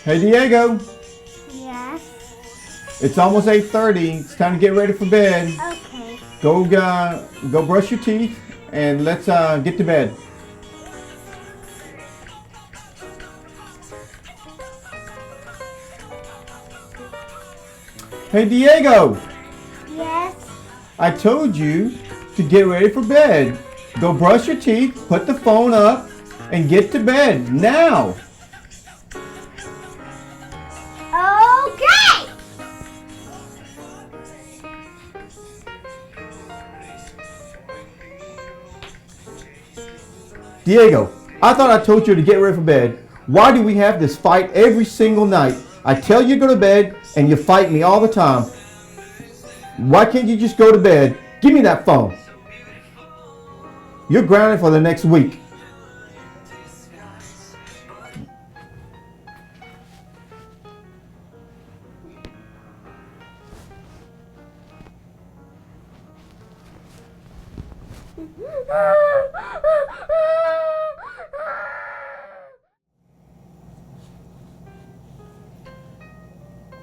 Hey Diego, Yes. it's almost 8:30. It's time to get ready for bed. Okay. Go brush your teeth and let's get to bed. Hey Diego, Yes. I told you to get ready for bed. Go brush your teeth, put the phone up, and get to bed now. Okay. Diego, I thought I told you to get ready for bed. Why do we have this fight every single night? I tell you to go to bed and you fight me all the time. Why can't you just go to bed? Give me that phone. You're grounded for the next week.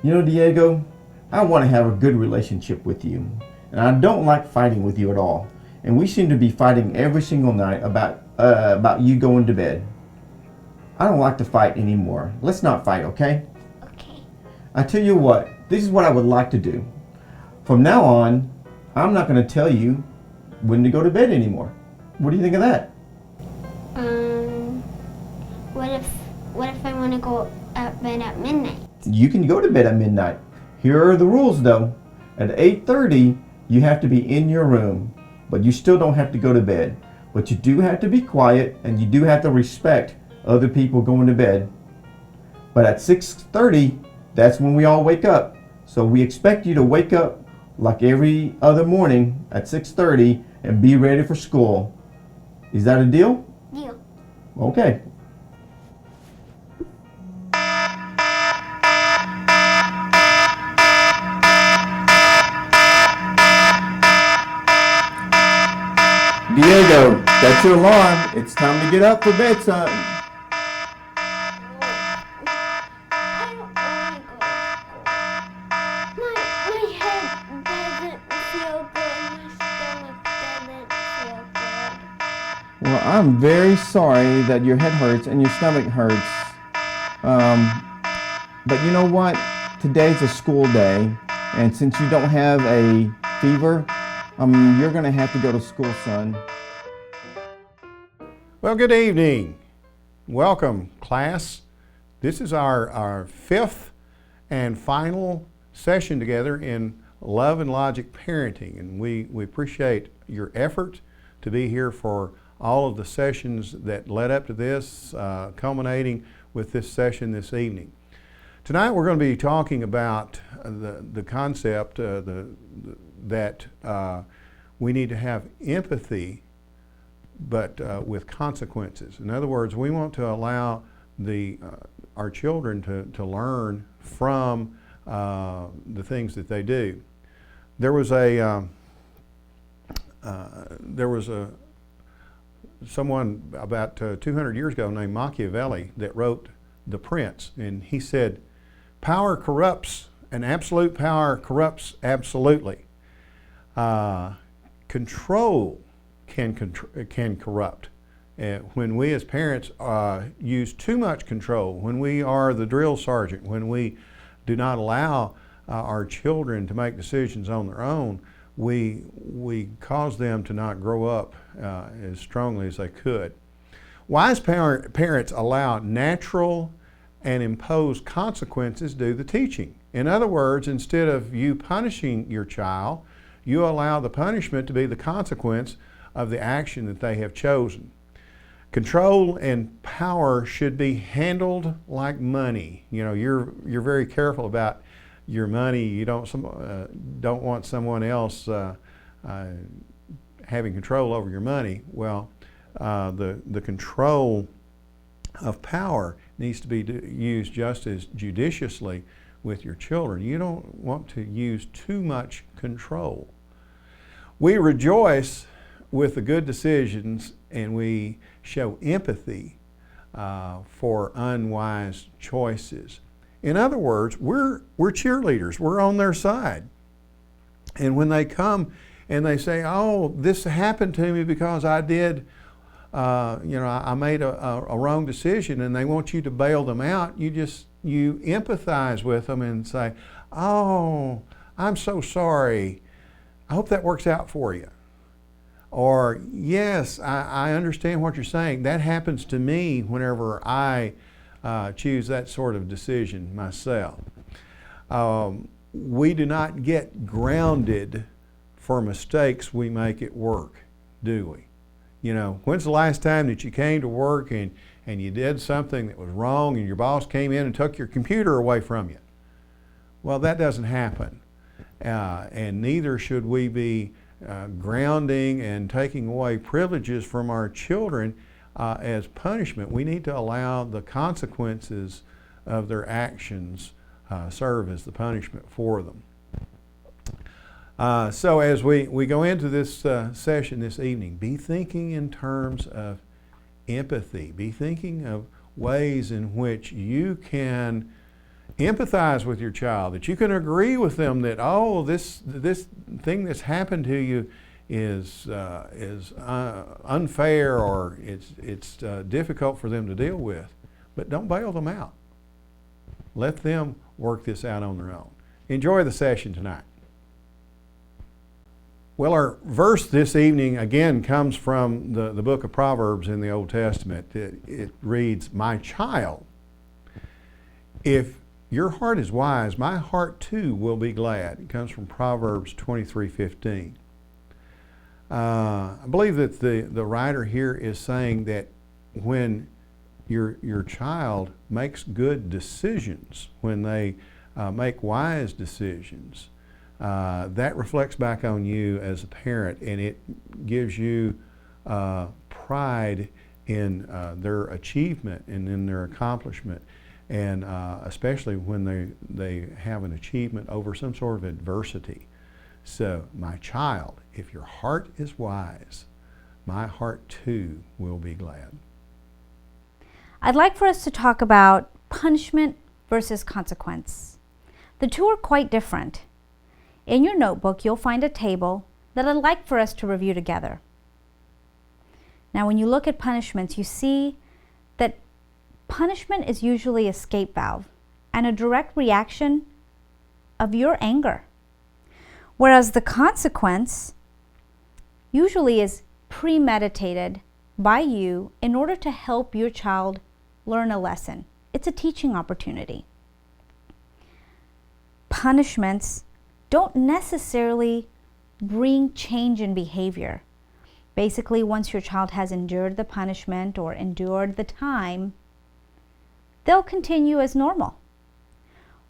You know, Diego, I want to have a good relationship with you, and I don't like fighting with you at all. And we seem to be fighting every single night about you going to bed. I don't like to fight anymore. Let's not fight, okay? Okay. I tell you what, this is what I would like to do. From now on, I'm not going to tell you when to go to bed anymore. What do you think of that? What if I want to go at bed at midnight? You can go to bed at midnight. Here are the rules though. At 8:30, you have to be in your room, but you still don't have to go to bed. But you do have to be quiet and you do have to respect other people going to bed. But at 6:30, that's when we all wake up. So we expect you to wake up like every other morning at 6:30 and be ready for school. Is that a deal? Deal. Okay. Diego, that's your alarm. It's time to get up for bed, son. I don't want to go to school. My head doesn't feel good. My stomach doesn't feel good. Well, I'm very sorry that your head hurts and your stomach hurts. But you know what? Today's a school day, and since you don't have a fever, you're going to have to go to school, son. Well, good evening. Welcome, class. This is our fifth and final session together in Love and Logic Parenting, and we appreciate your effort to be here for all of the sessions that led up to this, culminating with this session this evening. Tonight we're going to be talking about the concept that we need to have empathy, but with consequences. In other words, we want to allow our children to learn from the things that they do. There was someone about 200 years ago named Machiavelli that wrote The Prince, and he said, "Power corrupts, and absolute power corrupts absolutely. Control can corrupt. When we as parents use too much control, when we are the drill sergeant, when we do not allow our children to make decisions on their own, we cause them to not grow up as strongly as they could. Wise parents allow natural and impose consequences do the teaching. In other words, instead of you punishing your child, you allow the punishment to be the consequence of the action that they have chosen. Control and power should be handled like money. You know, you're very careful about your money. You don't want someone else having control over your money. Well, the control of power needs to be used just as judiciously with your children. You don't want to use too much control. We rejoice with the good decisions, and we show empathy for unwise choices. In other words, we're cheerleaders. We're on their side. And when they come and they say, oh, this happened to me because I did, I made a wrong decision, and they want you to bail them out, you empathize with them and say, oh, I'm so sorry. I hope that works out for you. Or, yes, I understand what you're saying. That happens to me whenever I choose that sort of decision myself. We do not get grounded for mistakes we make at work, do we? You know, when's the last time that you came to work and you did something that was wrong and your boss came in and took your computer away from you? Well, that doesn't happen. And neither should we be grounding and taking away privileges from our children as punishment. We need to allow the consequences of their actions serve as the punishment for them. So as we go into this session this evening, be thinking in terms of empathy. Be thinking of ways in which you can empathize with your child, that you can agree with them that, oh, this thing that's happened to you is unfair, or it's difficult for them to deal with. But don't bail them out. Let them work this out on their own. Enjoy the session tonight. Well, our verse this evening again comes from the book of Proverbs in the Old Testament. It reads, "My child, if your heart is wise, my heart too will be glad." It comes from Proverbs 23:15. I believe that the writer here is saying that when your child makes good decisions, when they make wise decisions, that reflects back on you as a parent, and it gives you pride in their achievement and in their accomplishment, and especially when they have an achievement over some sort of adversity. So, my child, if your heart is wise, my heart too will be glad. I'd like for us to talk about punishment versus consequence. The two are quite different. In your notebook, you'll find a table that I'd like for us to review together. Now, when you look at punishments, you see that punishment is usually a escape valve and a direct reaction of your anger, whereas the consequence usually is premeditated by you in order to help your child learn a lesson. It's a teaching opportunity. Punishments don't necessarily bring change in behavior. Basically, once your child has endured the punishment or endured the time, they'll continue as normal.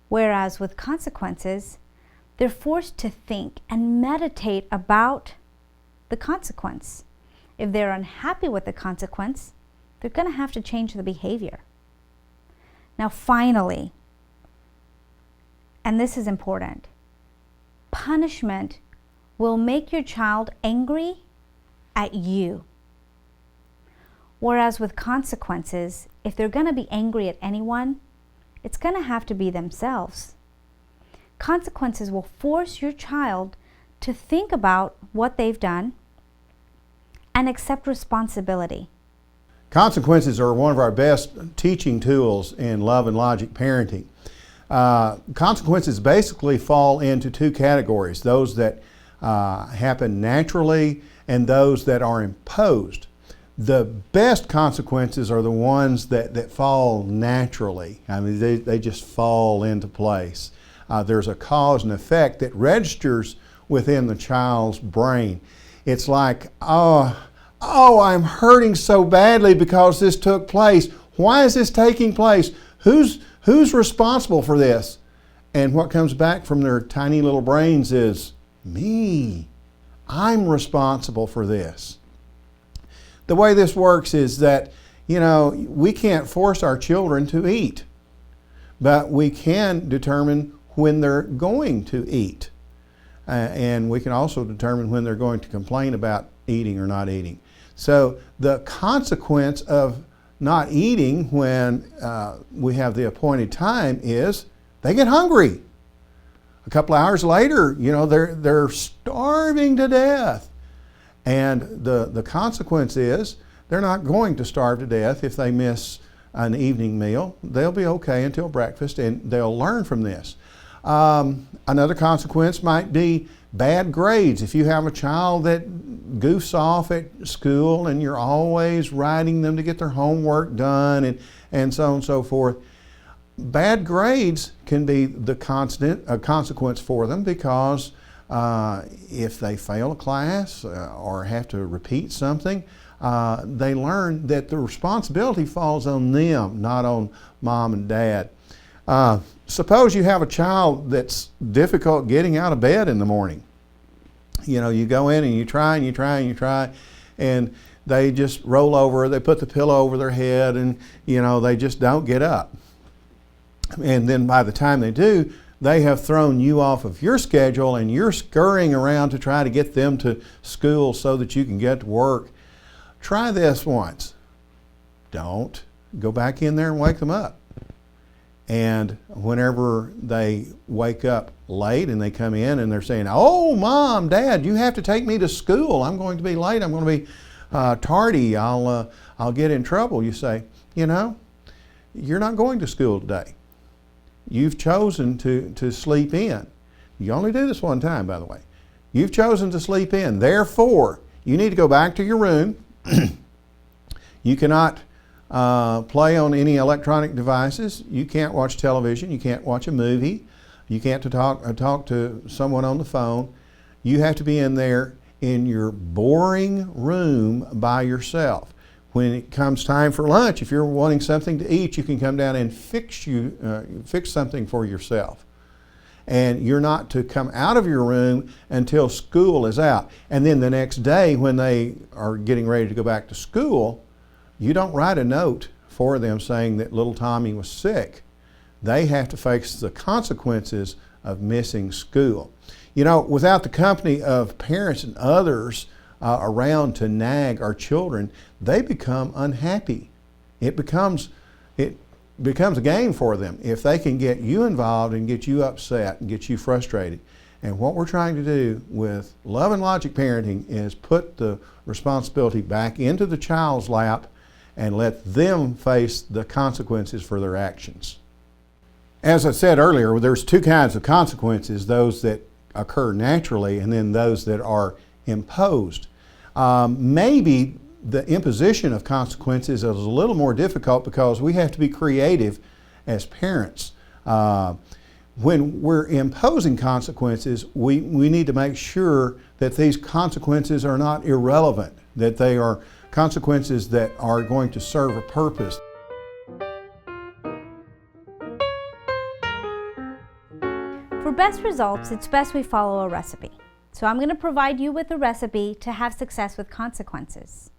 Whereas with consequences, they're forced to think and meditate about the consequence. If they're unhappy with the consequence, they're going to have to change the behavior. Now, finally, and this is important, punishment will make your child angry at you. Whereas with consequences, if they're going to be angry at anyone, it's going to have to be themselves. Consequences will force your child to think about what they've done and accept responsibility. Consequences are one of our best teaching tools in love and logic parenting. Consequences basically fall into two categories: those that happen naturally and those that are imposed. The best consequences are the ones that fall naturally. I mean, they just fall into place. There's a cause and effect that registers within the child's brain. It's like, oh, I'm hurting so badly because this took place. Why is this taking place? Who's responsible for this? And what comes back from their tiny little brains is, me. I'm responsible for this. The way this works is that, we can't force our children to eat, but we can determine when they're going to eat. And we can also determine when they're going to complain about eating or not eating. So the consequence of not eating when we have the appointed time is they get hungry. A couple of hours later, they're starving to death. And the consequence is they're not going to starve to death if they miss an evening meal. They'll be okay until breakfast, and they'll learn from this. Another consequence might be bad grades. If you have a child that goofs off at school and you're always writing them to get their homework done and so on and so forth, bad grades can be the consequence for them, because if they fail a class or have to repeat something, they learn that the responsibility falls on them, not on mom and dad. Suppose you have a child that's difficult getting out of bed in the morning. You go in and you try and you try and you try, and they just roll over, they put the pillow over their head, and they just don't get up. And then by the time they do, they have thrown you off of your schedule, and you're scurrying around to try to get them to school so that you can get to work. Try this once. Don't go back in there and wake them up. And whenever they wake up late and they come in and they're saying, "Oh, Mom, Dad, you have to take me to school. I'm going to be late. I'm going to be tardy. I'll get in trouble." You say, "You're not going to school today. You've chosen to sleep in. You only do this one time, by the way. You've chosen to sleep in. Therefore, you need to go back to your room. You cannot play on any electronic devices. You can't watch television. You can't watch a movie. You can't talk to someone on the phone. You have to be in there in your boring room by yourself. When it comes time for lunch, if you're wanting something to eat, you can come down and fix something for yourself. And you're not to come out of your room until school is out. And then the next day, when they are getting ready to go back to school, you don't write a note for them saying that little Tommy was sick. They have to face the consequences of missing school. Without the company of parents and others around to nag our children, they become unhappy. It becomes a game for them if they can get you involved and get you upset and get you frustrated. And what we're trying to do with love and logic parenting is put the responsibility back into the child's lap and let them face the consequences for their actions. As I said earlier, there's two kinds of consequences: those that occur naturally and then those that are imposed. Maybe the imposition of consequences is a little more difficult because we have to be creative as parents. When we're imposing consequences, we need to make sure that these consequences are not irrelevant, that they are consequences that are going to serve a purpose. For best results, it's best we follow a recipe. So I'm going to provide you with a recipe to have success with consequences.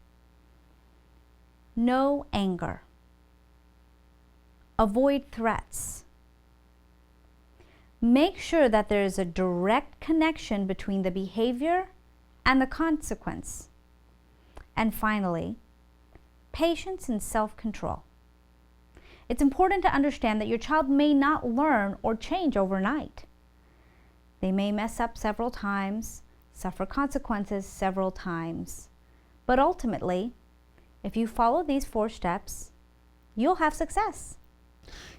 No anger. Avoid threats. Make sure that there is a direct connection between the behavior and the consequence. And finally, patience and self-control. It's important to understand that your child may not learn or change overnight. They may mess up several times, suffer consequences several times. But ultimately, if you follow these 4 steps, you'll have success.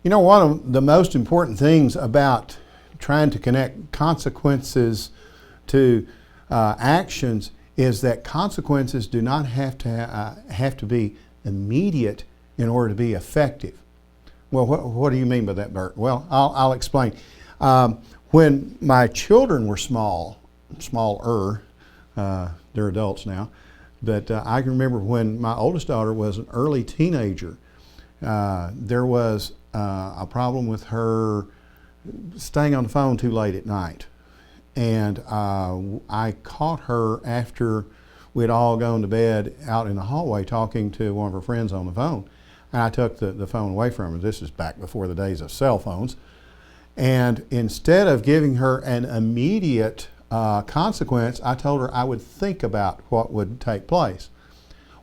One of the most important things about trying to connect consequences to actions is that consequences do not have to be immediate in order to be effective. Well, what do you mean by that, Bert? Well, I'll explain. When my children were smaller, they're adults now, but I can remember when my oldest daughter was an early teenager, there was a problem with her staying on the phone too late at night. And I caught her after we'd all gone to bed out in the hallway talking to one of her friends on the phone. And I took the phone away from her. This is back before the days of cell phones. And instead of giving her an immediate consequence, I told her I would think about what would take place.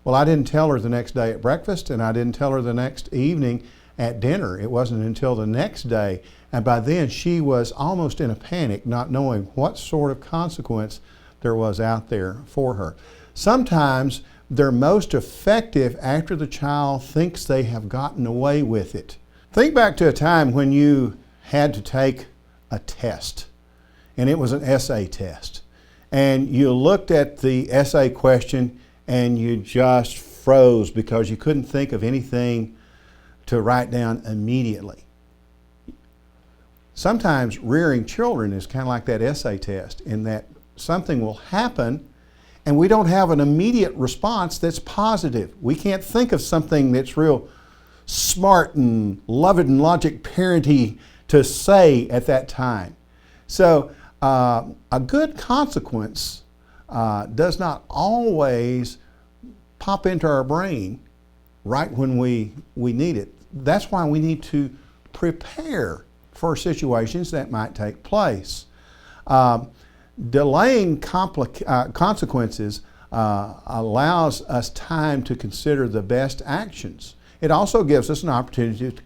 Well, I didn't tell her the next day at breakfast, and I didn't tell her the next evening at dinner. It wasn't until the next day, and by then she was almost in a panic, not knowing what sort of consequence there was out there for her. Sometimes they're most effective after the child thinks they have gotten away with it. Think back to a time when you had to take a test, and it was an essay test, and you looked at the essay question and you just froze because you couldn't think of anything to write down immediately. Sometimes rearing children is kind of like that essay test, in that something will happen and we don't have an immediate response that's positive. We can't think of something that's real smart and loving and logic parenty to say at that time. So a good consequence does not always pop into our brain right when we need it. That's why we need to prepare for situations that might take place. Delaying consequences allows us time to consider the best actions. It also gives us an opportunity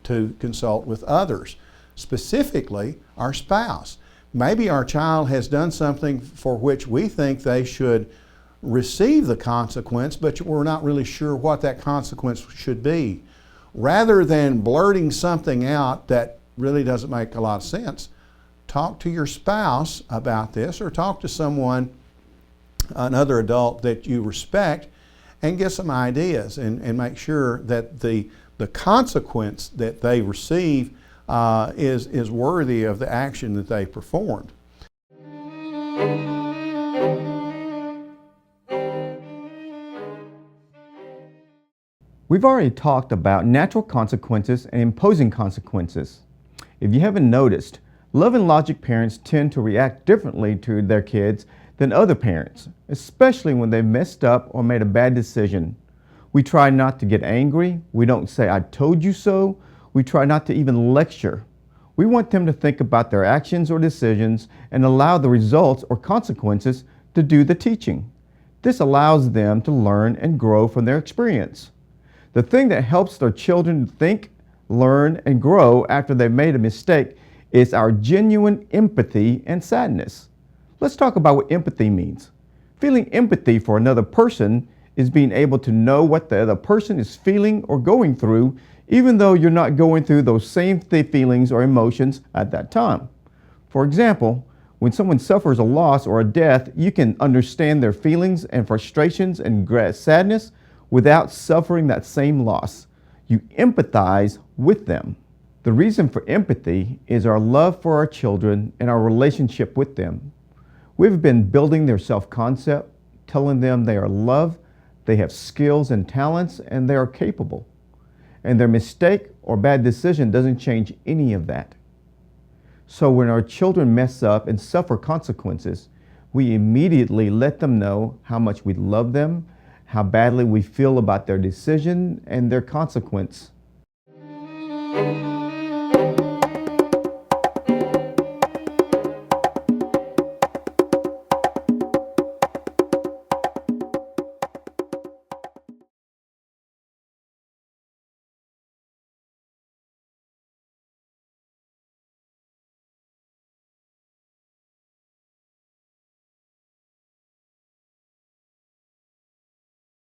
to consult with others, specifically our spouse. Maybe our child has done something for which we think they should receive the consequence, but we're not really sure what that consequence should be. Rather than blurting something out that really doesn't make a lot of sense, talk to your spouse about this, or talk to someone, another adult that you respect, and get some ideas and make sure that the consequence that they receive is worthy of the action that they performed. We've already talked about natural consequences and imposing consequences. If you haven't noticed, love and logic parents tend to react differently to their kids than other parents, especially when they've messed up or made a bad decision. We try not to get angry. We don't say, "I told you so." We try not to even lecture. We want them to think about their actions or decisions and allow the results or consequences to do the teaching. This allows them to learn and grow from their experience. The thing that helps their children think, learn, and grow after they've made a mistake is our genuine empathy and sadness. Let's talk about what empathy means. Feeling empathy for another person is being able to know what the other person is feeling or going through, even though you're not going through those same feelings or emotions at that time. For example, when someone suffers a loss or a death, you can understand their feelings and frustrations and sadness without suffering that same loss. You empathize with them. The reason for empathy is our love for our children and our relationship with them. We've been building their self-concept, telling them they are loved, they have skills and talents, and they are capable. And their mistake or bad decision doesn't change any of that. So when our children mess up and suffer consequences, we immediately let them know how much we love them, how badly we feel about their decision and their consequence.